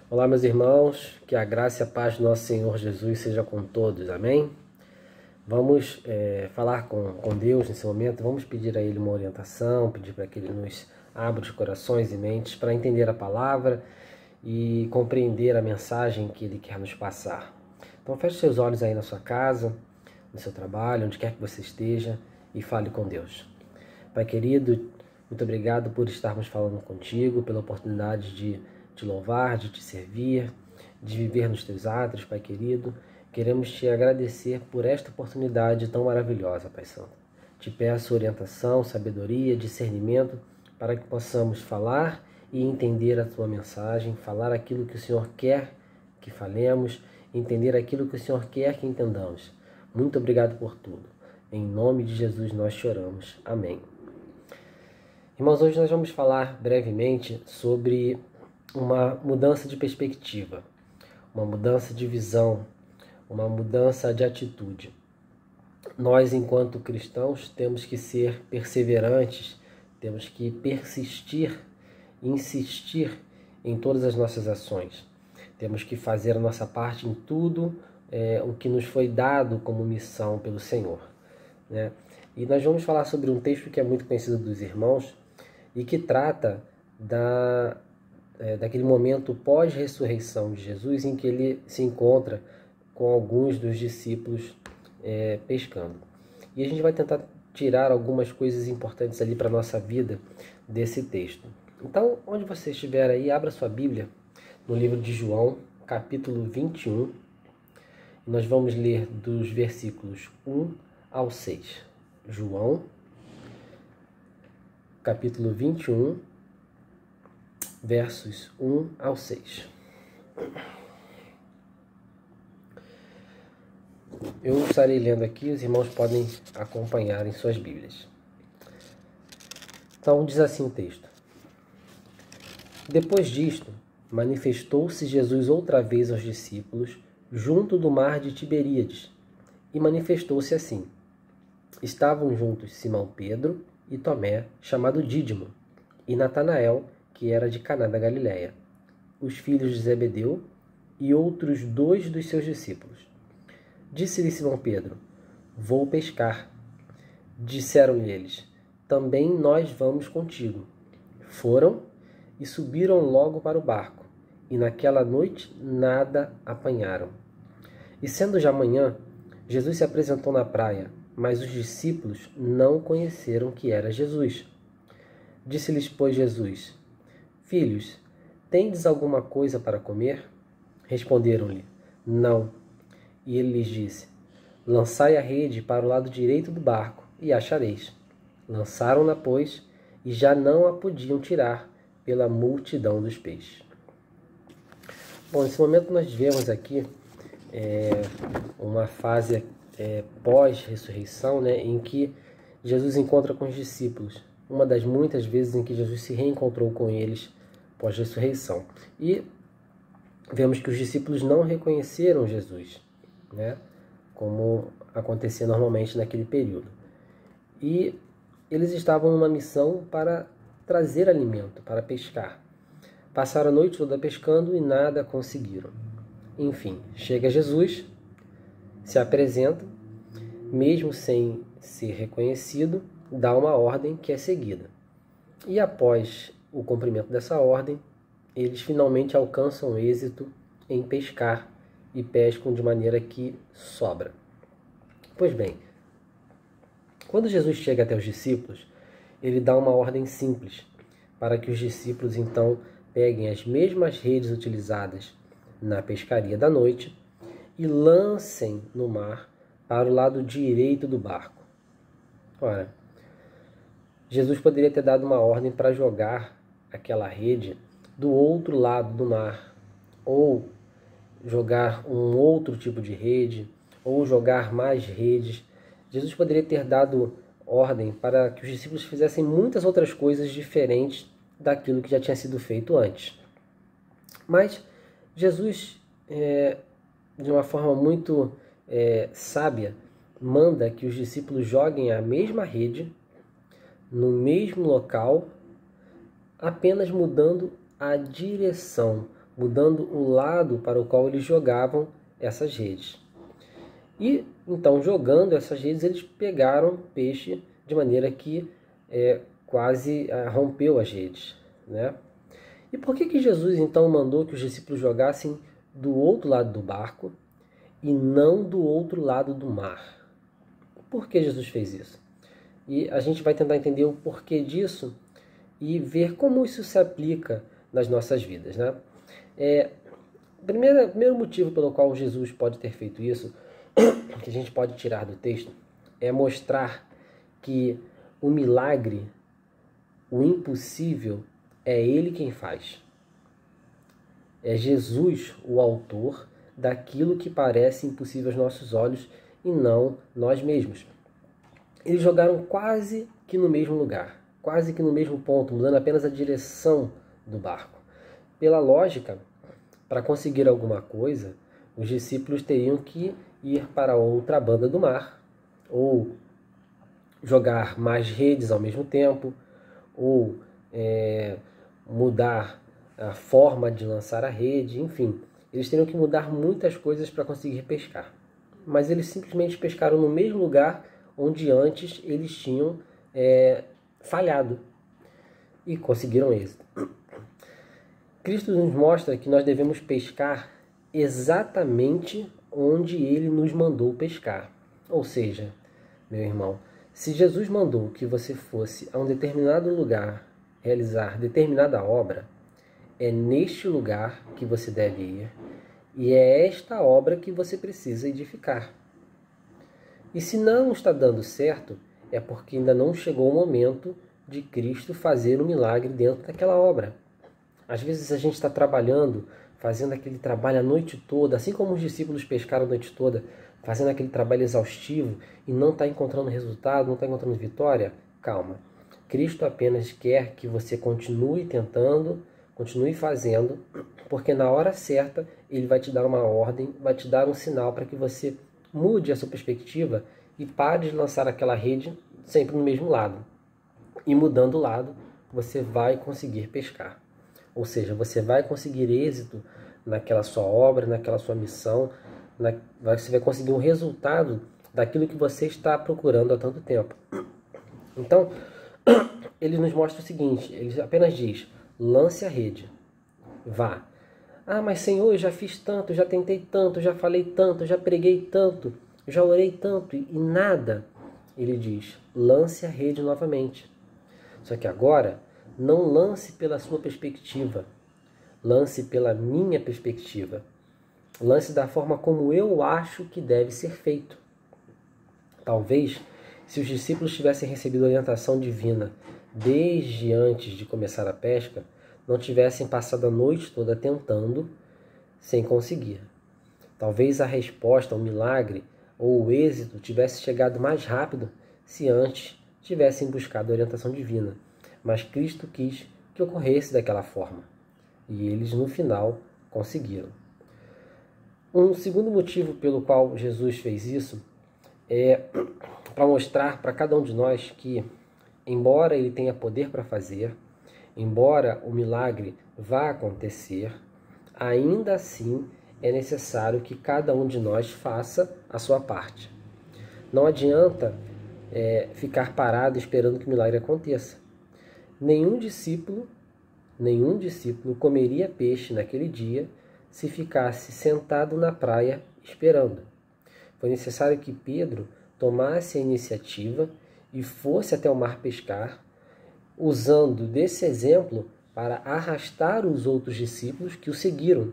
Olá, meus irmãos, que a graça e a paz do nosso Senhor Jesus seja com todos, amém? Vamos falar com Deus nesse momento, vamos pedir a Ele uma orientação, pedir para que Ele nos abra os corações e mentes para entender a palavra e compreender a mensagem que Ele quer nos passar. Então feche seus olhos aí na sua casa, no seu trabalho, onde quer que você esteja e fale com Deus. Pai querido, muito obrigado por estarmos falando contigo, pela oportunidade de te louvar, de te servir, de viver nos teus átrios, Pai querido. Queremos te agradecer por esta oportunidade tão maravilhosa, Pai Santo. Te peço orientação, sabedoria, discernimento, para que possamos falar e entender a tua mensagem, falar aquilo que o Senhor quer que falemos, entender aquilo que o Senhor quer que entendamos. Muito obrigado por tudo. Em nome de Jesus nós te oramos. Amém. Irmãos, hoje nós vamos falar brevemente sobre uma mudança de perspectiva, uma mudança de visão, uma mudança de atitude. Nós, enquanto cristãos, temos que ser perseverantes, temos que persistir, insistir em todas as nossas ações. Temos que fazer a nossa parte em tudo o que nos foi dado como missão pelo Senhor, né? E nós vamos falar sobre um texto que é muito conhecido dos irmãos e que trata daquele momento pós-ressurreição de Jesus, em que ele se encontra com alguns dos discípulos pescando. E a gente vai tentar tirar algumas coisas importantes ali para a nossa vida desse texto. Então, onde você estiver aí, abra sua Bíblia no livro de João, capítulo 21. Nós vamos ler dos versículos 1 ao 6. João, capítulo 21, versos 1 ao 6. Eu estarei lendo aqui, os irmãos podem acompanhar em suas Bíblias. Então diz assim o texto. Depois disto, manifestou-se Jesus outra vez aos discípulos, junto do mar de Tiberíades, e manifestou-se assim. Estavam juntos Simão Pedro e Tomé, chamado Dídimo, e Natanael, que era de Caná da Galileia, os filhos de Zebedeu e outros 2 dos seus discípulos. Disse-lhe Simão Pedro, vou pescar. Disseram-lhe eles, também nós vamos contigo. Foram e subiram logo para o barco, e naquela noite nada apanharam. E sendo já manhã, Jesus se apresentou na praia, mas os discípulos não conheceram que era Jesus. Disse-lhes, pois, Jesus, filhos, tendes alguma coisa para comer? Responderam-lhe, não. E ele lhes disse, lançai a rede para o lado direito do barco, e achareis. Lançaram-na, pois, e já não a podiam tirar pela multidão dos peixes. Bom, nesse momento nós vemos aqui uma fase pós-ressurreição, né, em que Jesus encontra com os discípulos. Uma das muitas vezes em que Jesus se reencontrou com eles pós-ressurreição. E vemos que os discípulos não reconheceram Jesus, né, como acontecia normalmente naquele período. E eles estavam numa missão para trazer alimento, para pescar. Passaram a noite toda pescando e nada conseguiram. Enfim, chega Jesus, se apresenta, mesmo sem ser reconhecido, dá uma ordem que é seguida. E após o cumprimento dessa ordem, eles finalmente alcançam êxito em pescar e pescam de maneira que sobra. Pois bem, quando Jesus chega até os discípulos, ele dá uma ordem simples para que os discípulos então peguem as mesmas redes utilizadas na pescaria da noite e lancem no mar para o lado direito do barco. Ora, Jesus poderia ter dado uma ordem para jogar aquela rede do outro lado do mar, ou jogar um outro tipo de rede, ou jogar mais redes. Jesus poderia ter dado ordem para que os discípulos fizessem muitas outras coisas diferentes daquilo que já tinha sido feito antes. Mas Jesus, de uma forma muito sábia, manda que os discípulos joguem a mesma rede no mesmo local, apenas mudando a direção, mudando o lado para o qual eles jogavam essas redes. E então, jogando essas redes, eles pegaram peixe de maneira que quase rompeu as redes, né? E por que Jesus então mandou que os discípulos jogassem do outro lado do barco e não do outro lado do mar? Por que Jesus fez isso? E a gente vai tentar entender o porquê disso e ver como isso se aplica nas nossas vidas, né? Primeiro motivo pelo qual Jesus pode ter feito isso, que a gente pode tirar do texto, é mostrar que o milagre, o impossível, é Ele quem faz. É Jesus o autor daquilo que parece impossível aos nossos olhos e não nós mesmos. Eles jogaram quase que no mesmo lugar, quase que no mesmo ponto, mudando apenas a direção do barco. Pela lógica, para conseguir alguma coisa, os discípulos teriam que ir para outra banda do mar, ou jogar mais redes ao mesmo tempo, ou mudar a forma de lançar a rede, enfim. Eles teriam que mudar muitas coisas para conseguir pescar. Mas eles simplesmente pescaram no mesmo lugar onde antes eles tinham falhado e conseguiram êxito. Cristo nos mostra que nós devemos pescar exatamente onde Ele nos mandou pescar. Ou seja, meu irmão, se Jesus mandou que você fosse a um determinado lugar realizar determinada obra, é neste lugar que você deve ir e é esta obra que você precisa edificar. E se não está dando certo, é porque ainda não chegou o momento de Cristo fazer um milagre dentro daquela obra. Às vezes a gente está trabalhando fazendo aquele trabalho a noite toda, assim como os discípulos pescaram a noite toda, fazendo aquele trabalho exaustivo e não está encontrando resultado, não está encontrando vitória, calma. Cristo apenas quer que você continue tentando, continue fazendo, porque na hora certa Ele vai te dar uma ordem, vai te dar um sinal para que você mude a sua perspectiva e pare de lançar aquela rede sempre no mesmo lado. E mudando o lado, você vai conseguir pescar. Ou seja, você vai conseguir êxito naquela sua obra, naquela sua missão, você vai conseguir um resultado daquilo que você está procurando há tanto tempo. Então, ele nos mostra o seguinte, ele apenas diz, lance a rede, vá. Ah, mas Senhor, eu já fiz tanto, já tentei tanto, já falei tanto, já preguei tanto, já orei tanto e nada. Ele diz, lance a rede novamente. Só que agora, não lance pela sua perspectiva, lance pela minha perspectiva. Lance da forma como eu acho que deve ser feito. Talvez, se os discípulos tivessem recebido orientação divina desde antes de começar a pesca, não tivessem passado a noite toda tentando, sem conseguir. Talvez a resposta, o milagre ou o êxito tivesse chegado mais rápido se antes tivessem buscado a orientação divina. Mas Cristo quis que ocorresse daquela forma. E eles, no final, conseguiram. Um segundo motivo pelo qual Jesus fez isso é para mostrar para cada um de nós que, embora Ele tenha poder para fazer, embora o milagre vá acontecer, ainda assim é necessário que cada um de nós faça a sua parte. Não adianta ficar parado esperando que o milagre aconteça. Nenhum discípulo comeria peixe naquele dia se ficasse sentado na praia esperando. Foi necessário que Pedro tomasse a iniciativa e fosse até o mar pescar, usando desse exemplo para arrastar os outros discípulos que o seguiram,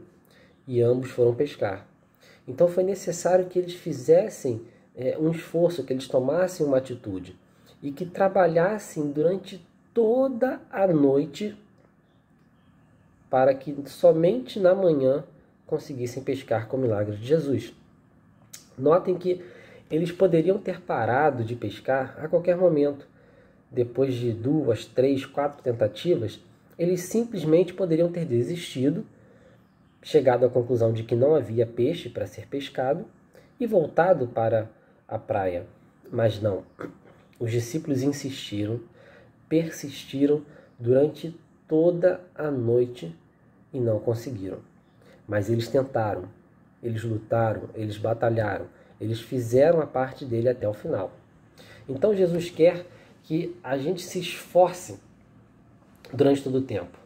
e ambos foram pescar. Então foi necessário que eles fizessem um esforço, que eles tomassem uma atitude e que trabalhassem durante toda a noite para que somente na manhã conseguissem pescar com o milagre de Jesus. Notem que eles poderiam ter parado de pescar a qualquer momento. Depois de 2, 3, 4 tentativas, eles simplesmente poderiam ter desistido, chegado à conclusão de que não havia peixe para ser pescado e voltado para a praia. Mas não. Os discípulos insistiram, persistiram durante toda a noite e não conseguiram. Mas eles tentaram, eles lutaram, eles batalharam, eles fizeram a parte dele até o final. Então Jesus quer que a gente se esforce durante todo o tempo.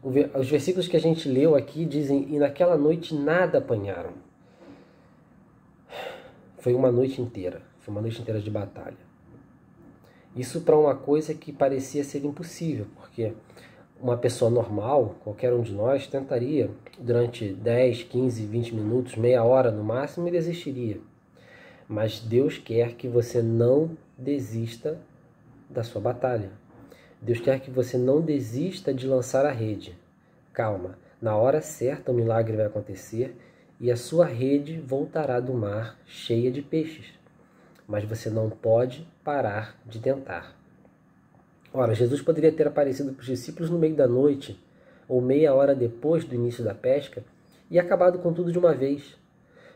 Os versículos que a gente leu aqui dizem, e naquela noite nada apanharam. Foi uma noite inteira de batalha. Isso para uma coisa que parecia ser impossível, porque uma pessoa normal, qualquer um de nós, tentaria durante 10, 15, 20 minutos, meia hora no máximo e desistiria. Mas Deus quer que você não desista da sua batalha. Deus quer que você não desista de lançar a rede. Calma, na hora certa o milagre vai acontecer e a sua rede voltará do mar cheia de peixes. Mas você não pode parar de tentar. Ora, Jesus poderia ter aparecido para os discípulos no meio da noite, ou meia hora depois do início da pesca, e acabado com tudo de uma vez.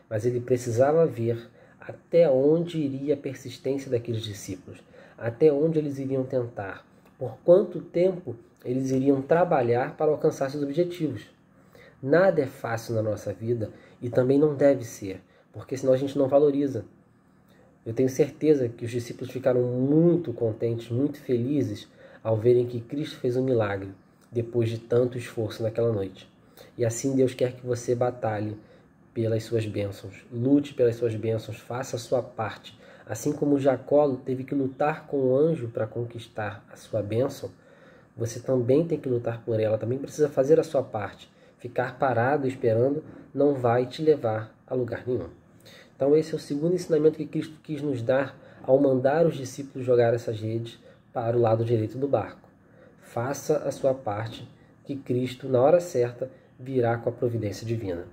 Mas ele precisava ver até onde iria a persistência daqueles discípulos, até onde eles iriam tentar, por quanto tempo eles iriam trabalhar para alcançar seus objetivos. Nada é fácil na nossa vida e também não deve ser, porque senão a gente não valoriza. Eu tenho certeza que os discípulos ficaram muito contentes, muito felizes ao verem que Cristo fez um milagre depois de tanto esforço naquela noite. E assim Deus quer que você batalhe pelas suas bênçãos, lute pelas suas bênçãos, faça a sua parte. Assim como Jacó teve que lutar com o anjo para conquistar a sua bênção, você também tem que lutar por ela, também precisa fazer a sua parte. Ficar parado esperando não vai te levar a lugar nenhum. Então esse é o segundo ensinamento que Cristo quis nos dar ao mandar os discípulos jogar essas redes para o lado direito do barco. Faça a sua parte, que Cristo, na hora certa, virá com a providência divina.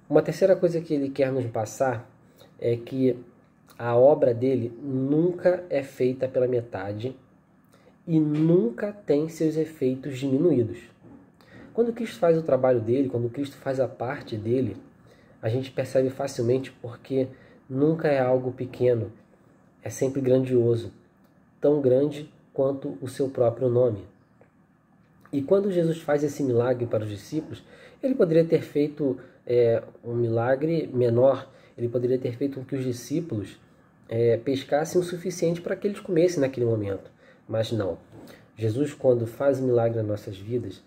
Uma terceira coisa que ele quer nos passar é que a obra dele nunca é feita pela metade e nunca tem seus efeitos diminuídos. Quando Cristo faz o trabalho dele, quando Cristo faz a parte dele, a gente percebe facilmente porque nunca é algo pequeno, é sempre grandioso, tão grande quanto o seu próprio nome. E quando Jesus faz esse milagre para os discípulos, ele poderia ter feito um milagre menor, ele poderia ter feito com que os discípulos pescassem o suficiente para que eles comessem naquele momento. Mas não. Jesus, quando faz um milagre nas nossas vidas,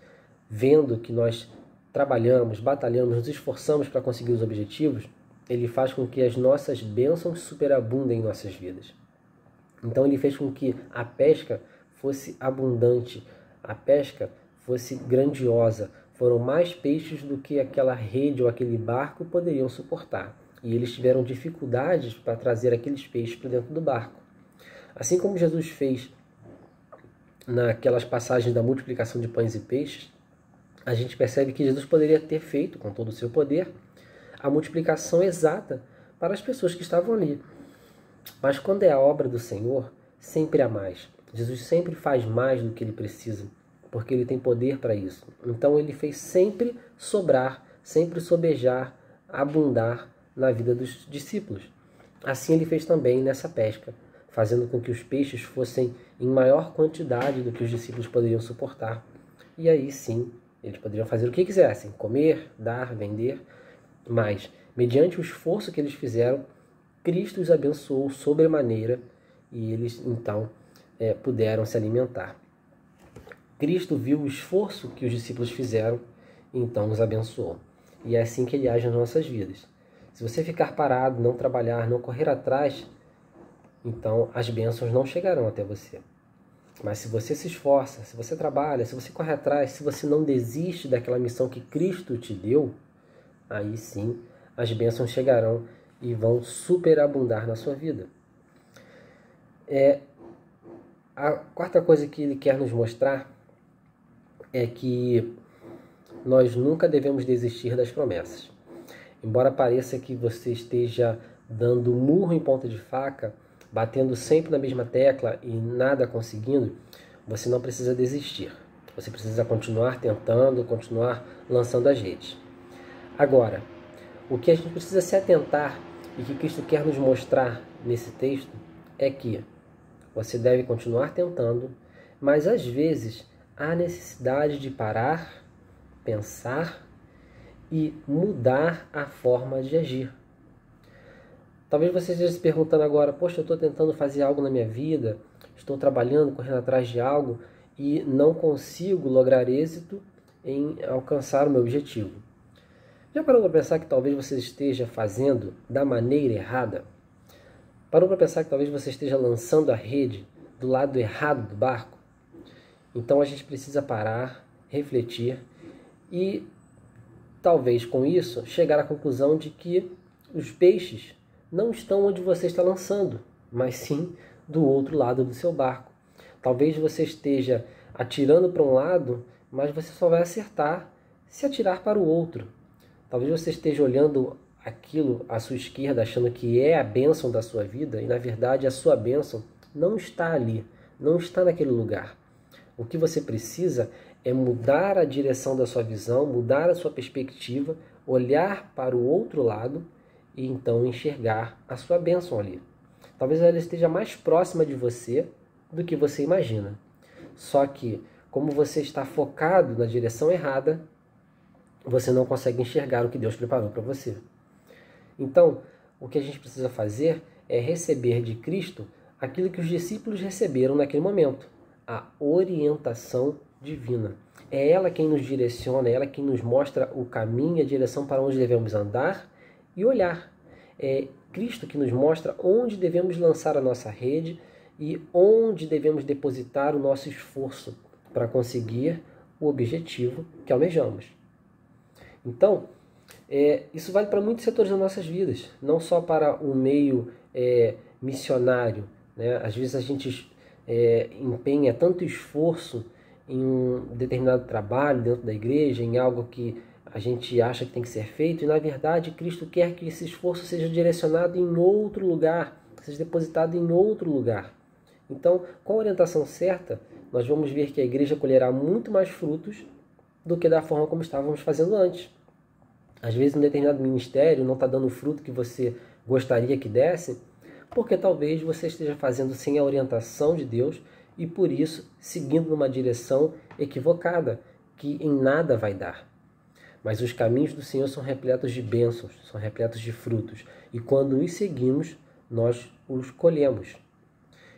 vendo que nós trabalhamos, batalhamos, nos esforçamos para conseguir os objetivos, ele faz com que as nossas bênçãos superabundem em nossas vidas. Então ele fez com que a pesca fosse abundante, a pesca fosse grandiosa. Foram mais peixes do que aquela rede ou aquele barco poderiam suportar. E eles tiveram dificuldades para trazer aqueles peixes para dentro do barco. Assim como Jesus fez naquelas passagens da multiplicação de pães e peixes, a gente percebe que Jesus poderia ter feito, com todo o seu poder, a multiplicação exata para as pessoas que estavam ali. Mas quando é a obra do Senhor, sempre há mais. Jesus sempre faz mais do que ele precisa, porque ele tem poder para isso. Então ele fez sempre sobrar, sempre sobejar, abundar na vida dos discípulos. Assim ele fez também nessa pesca, fazendo com que os peixes fossem em maior quantidade do que os discípulos poderiam suportar. E aí sim, eles poderiam fazer o que quisessem, comer, dar, vender, mas, mediante o esforço que eles fizeram, Cristo os abençoou sobremaneira e eles, então, puderam se alimentar. Cristo viu o esforço que os discípulos fizeram e então os abençoou. E é assim que ele age nas nossas vidas. Se você ficar parado, não trabalhar, não correr atrás, então as bênçãos não chegarão até você. Mas se você se esforça, se você trabalha, se você corre atrás, se você não desiste daquela missão que Cristo te deu, aí sim as bênçãos chegarão e vão superabundar na sua vida. A quarta coisa que ele quer nos mostrar é que nós nunca devemos desistir das promessas. Embora pareça que você esteja dando murro em ponta de faca, batendo sempre na mesma tecla e nada conseguindo, você não precisa desistir. Você precisa continuar tentando, continuar lançando as redes. Agora, o que a gente precisa se atentar e que Cristo quer nos mostrar nesse texto é que você deve continuar tentando, mas às vezes há necessidade de parar, pensar e mudar a forma de agir. Talvez você esteja se perguntando agora, poxa, eu estou tentando fazer algo na minha vida, estou trabalhando, correndo atrás de algo e não consigo lograr êxito em alcançar o meu objetivo. Já parou para pensar que talvez você esteja fazendo da maneira errada? Parou para pensar que talvez você esteja lançando a rede do lado errado do barco? Então a gente precisa parar, refletir e talvez com isso chegar à conclusão de que os peixes não estão onde você está lançando, mas sim do outro lado do seu barco. Talvez você esteja atirando para um lado, mas você só vai acertar se atirar para o outro. Talvez você esteja olhando aquilo à sua esquerda, achando que é a bênção da sua vida, e na verdade a sua bênção não está ali, não está naquele lugar. O que você precisa é mudar a direção da sua visão, mudar a sua perspectiva, olhar para o outro lado e então enxergar a sua bênção ali. Talvez ela esteja mais próxima de você do que você imagina. Só que, como você está focado na direção errada, você não consegue enxergar o que Deus preparou para você. Então, o que a gente precisa fazer é receber de Cristo aquilo que os discípulos receberam naquele momento, a orientação divina. É ela quem nos direciona, é ela quem nos mostra o caminho e a direção para onde devemos andar e olhar. É Cristo que nos mostra onde devemos lançar a nossa rede e onde devemos depositar o nosso esforço para conseguir o objetivo que almejamos. Então, isso vale para muitos setores das nossas vidas, não só para o meio missionário, né? Às vezes a gente empenha tanto esforço em um determinado trabalho dentro da igreja, em algo que a gente acha que tem que ser feito, e na verdade Cristo quer que esse esforço seja direcionado em outro lugar, seja depositado em outro lugar. Então, com a orientação certa, nós vamos ver que a igreja colherá muito mais frutos do que da forma como estávamos fazendo antes. Às vezes um determinado ministério não está dando o fruto que você gostaria que desse, porque talvez você esteja fazendo sem a orientação de Deus e por isso seguindo numa direção equivocada, que em nada vai dar. Mas os caminhos do Senhor são repletos de bênçãos, são repletos de frutos, e quando os seguimos, nós os colhemos.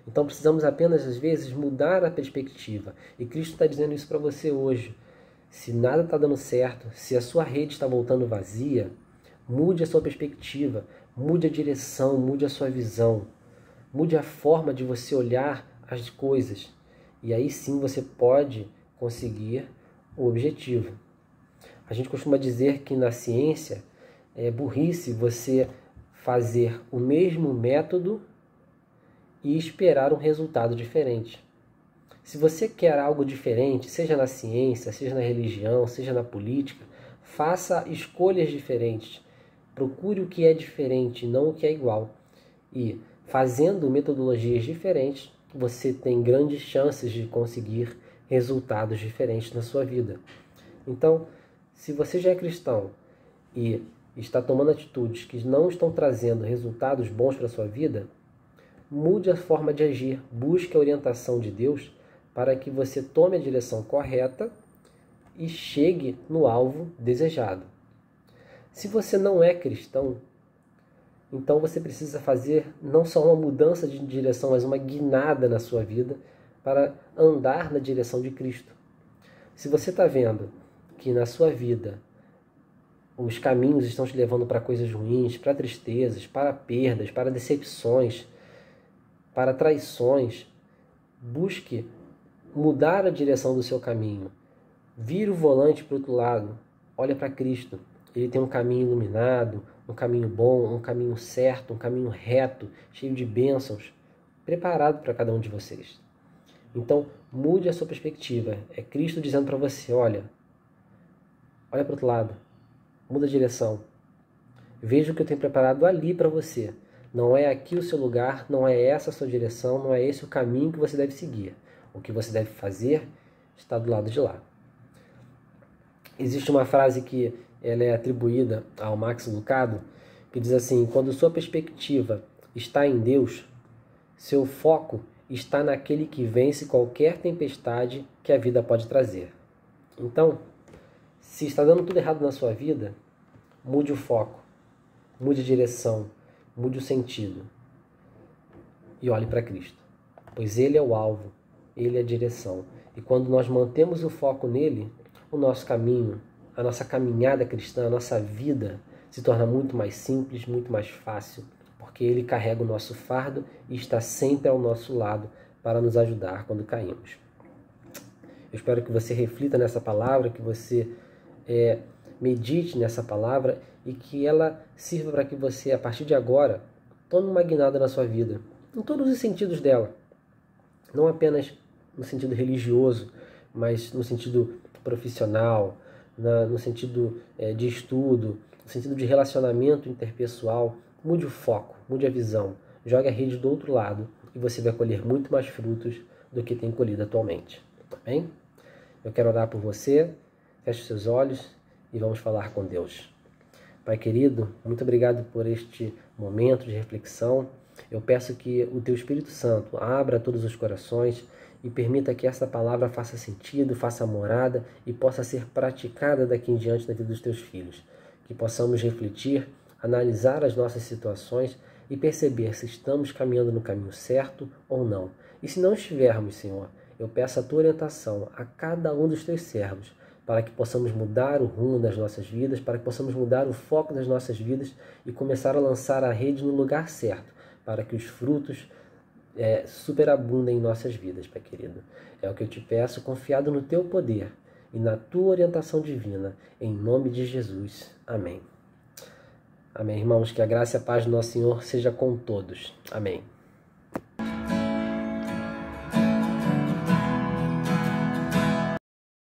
Então precisamos apenas, às vezes, mudar a perspectiva. E Cristo está dizendo isso para você hoje. Se nada está dando certo, se a sua rede está voltando vazia, mude a sua perspectiva, mude a direção, mude a sua visão, mude a forma de você olhar as coisas. E aí sim você pode conseguir o objetivo. A gente costuma dizer que na ciência é burrice você fazer o mesmo método e esperar um resultado diferente. Se você quer algo diferente, seja na ciência, seja na religião, seja na política, faça escolhas diferentes. Procure o que é diferente, não o que é igual. E fazendo metodologias diferentes, você tem grandes chances de conseguir resultados diferentes na sua vida. Então, se você já é cristão e está tomando atitudes que não estão trazendo resultados bons para a sua vida, mude a forma de agir, busque a orientação de Deus para que você tome a direção correta e chegue no alvo desejado. Se você não é cristão, então você precisa fazer não só uma mudança de direção, mas uma guinada na sua vida para andar na direção de Cristo. Se você está vendo que na sua vida os caminhos estão te levando para coisas ruins, para tristezas, para perdas, para decepções, para traições, busque mudar a direção do seu caminho. Vire o volante para o outro lado. Olha para Cristo. Ele tem um caminho iluminado, um caminho bom, um caminho certo, um caminho reto, cheio de bênçãos, preparado para cada um de vocês. Então, mude a sua perspectiva. É Cristo dizendo para você, olha para o outro lado. Muda a direção. Veja o que eu tenho preparado ali para você. Não é aqui o seu lugar, não é essa a sua direção, não é esse o caminho que você deve seguir. O que você deve fazer está do lado de lá. Existe uma frase que ela é atribuída ao Max Lucado, que diz assim: quando sua perspectiva está em Deus, seu foco está naquele que vence qualquer tempestade que a vida pode trazer. Então, se está dando tudo errado na sua vida, mude o foco, mude a direção, mude o sentido e olhe para Cristo, pois Ele é o alvo, Ele é a direção. E quando nós mantemos o foco nele, o nosso caminho, a nossa caminhada cristã, a nossa vida se torna muito mais simples, muito mais fácil, porque Ele carrega o nosso fardo e está sempre ao nosso lado para nos ajudar quando caímos. Eu espero que você reflita nessa palavra, que você medite nessa palavra e que ela sirva para que você, a partir de agora, tome uma guinada na sua vida, em todos os sentidos dela. Não apenas no sentido religioso, mas no sentido profissional, no sentido de estudo, no sentido de relacionamento interpessoal. Mude o foco, mude a visão, jogue a rede do outro lado e você vai colher muito mais frutos do que tem colhido atualmente. Tá bem? Eu quero orar por você. Feche os seus olhos e vamos falar com Deus. Pai querido, muito obrigado por este momento de reflexão. Eu peço que o Teu Espírito Santo abra todos os corações e permita que essa palavra faça sentido, faça morada e possa ser praticada daqui em diante na vida dos Teus filhos. Que possamos refletir, analisar as nossas situações e perceber se estamos caminhando no caminho certo ou não. E se não estivermos, Senhor, eu peço a Tua orientação a cada um dos Teus servos, para que possamos mudar o rumo das nossas vidas, para que possamos mudar o foco das nossas vidas e começar a lançar a rede no lugar certo, para que os frutos superabundem em nossas vidas, Pai querido. É o que eu te peço, confiado no Teu poder e na Tua orientação divina, em nome de Jesus. Amém. Amém, irmãos. Que a graça e a paz do nosso Senhor seja com todos. Amém.